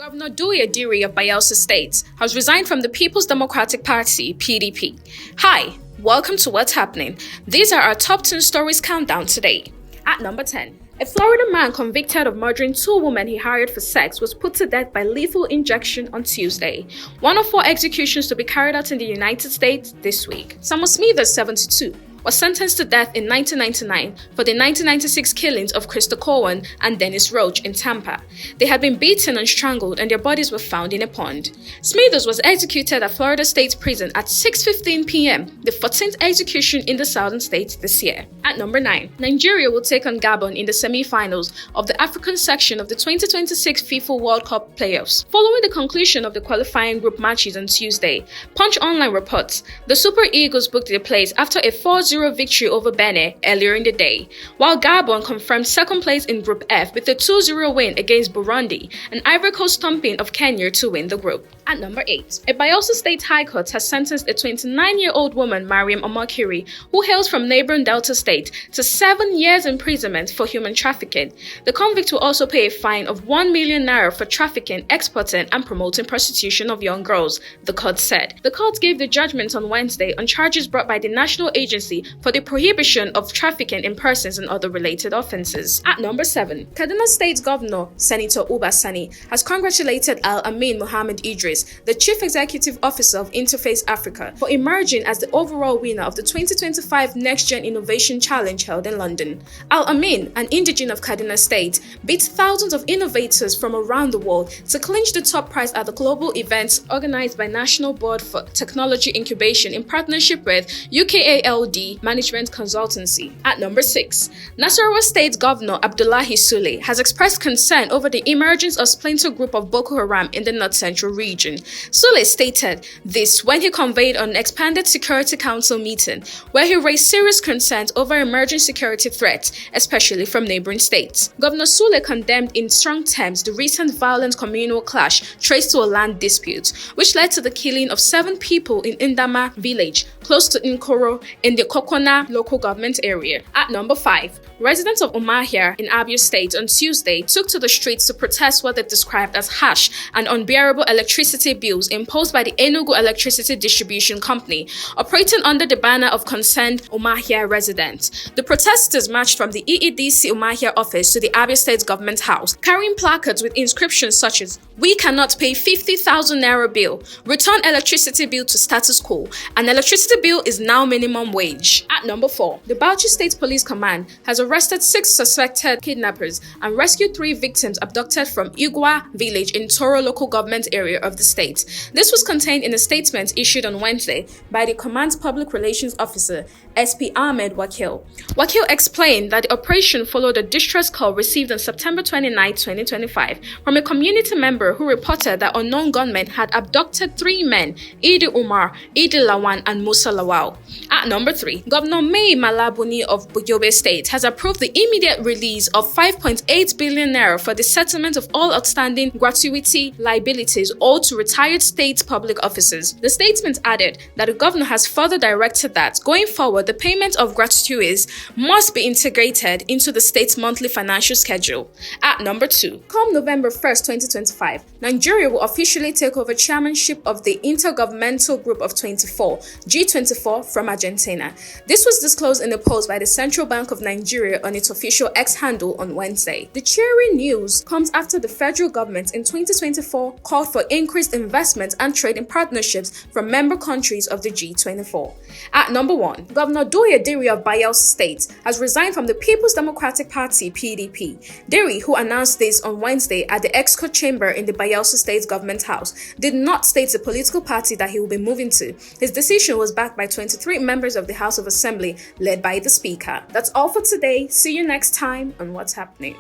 Gov Douye Diri of Bayelsa State has resigned from the People's Democratic Party, PDP. Hi, welcome to What's Happening. These are our top 10 stories countdown today. At number 10. A Florida man convicted of murdering two women he hired for sex was put to death by lethal injection on Tuesday. One of four executions to be carried out in the United States this week. Samuel Smithers, 72, was sentenced to death in 1999 for the 1996 killings of Krista Cowan and Dennis Roach in Tampa. They had been beaten and strangled and their bodies were found in a pond. Smithers was executed at Florida State Prison at 6:15 p.m., the 14th execution in the southern states this year. At number 9, Nigeria will take on Gabon in the semi-finals of the African section of the 2026 FIFA World Cup playoffs. Following the conclusion of the qualifying group matches on Tuesday, Punch Online reports the Super Eagles booked their place after a 4-0 victory over Benin earlier in the day, while Gabon confirmed second place in Group F with a 2-0 win against Burundi, and Ivory Coast stomping of Kenya to win the group. At number 8, a Bayelsa State High Court has sentenced a 29-year-old woman, Mariam Omakiri, who hails from neighboring Delta State, to 7 years imprisonment for human trafficking. The convict will also pay a fine of 1 million naira for trafficking, exporting, and promoting prostitution of young girls, the court said. The court gave the judgment on Wednesday on charges brought by the National Agency for the Prohibition of Trafficking in Persons and other related offenses. At number 7, Kaduna State Governor Senator Uba Sani has congratulated Al-Amin Mohammed Idris, the Chief Executive Officer of Interface Africa, for emerging as the overall winner of the 2025 Next Gen Innovation Challenge held in London. Al-Amin, an indigene of Kaduna State, beat thousands of innovators from around the world to clinch the top prize at the global event organized by National Board for Technology Incubation in partnership with UKALD Management Consultancy. At number 6, Nasarawa State Governor Abdullahi Sule has expressed concern over the emergence of splinter group of Boko Haram in the North Central region. Sule stated this when he conveyed on an expanded Security Council meeting, where he raised serious concerns over emerging security threats, especially from neighboring states. Governor Sule condemned in strong terms the recent violent communal clash traced to a land dispute, which led to the killing of 7 people in Indama village, close to Nkoro, in the Kokona local government area. At number 5, residents of Umahia in Abia State on Tuesday took to the streets to protest what they described as harsh and unbearable electricity bills imposed by the Enugu Electricity Distribution Company, operating under the banner of concerned Umahia residents. The protesters marched from the EEDC Umahia office to the Abia State Government House, carrying placards with inscriptions such as "We cannot pay 50,000 naira bill, return electricity bill to status quo, and electricity bill is now minimum wage." At number 4, the Bauchi State Police Command has arrested 6 suspected kidnappers and rescued 3 victims abducted from Igwa village in Toro local government area of the state. This was contained in a statement issued on Wednesday by the command's public relations officer, SP Ahmed Wakil. Wakil explained that the operation followed a distress call received on September 29, 2025 from a community member who reported that unknown gunmen had abducted 3 men, Idi Umar, Idi Lawan, and Musa Lawal. At number 3, Governor Mai Buni of Yobe State has approved the immediate release of 5.8 billion naira for the settlement of all outstanding gratuity liabilities owed to retired state public officers. The statement added that the governor has further directed that, going forward, the payment of gratuities must be integrated into the state's monthly financial schedule. At number 2, come November 1st, 2025, Nigeria will officially take over chairmanship of the Intergovernmental Group of 24, G24, from Argentina. This was disclosed in a post by the Central Bank of Nigeria on its official X handle on Wednesday. The cheering news comes after the federal government in 2024 called for increased investment and trading partnerships from member countries of the G24. At number 1, Gov Douye Diri of Bayelsa State has resigned from the People's Democratic Party, PDP. Diri, who announced this on Wednesday at the Exco Chamber in the Bayelsa State Government House, did not state the political party that he will be moving to. His decision was backed by 23 members of the House of Assembly, led by the Speaker. That's all for today. See you next time on What's Happening.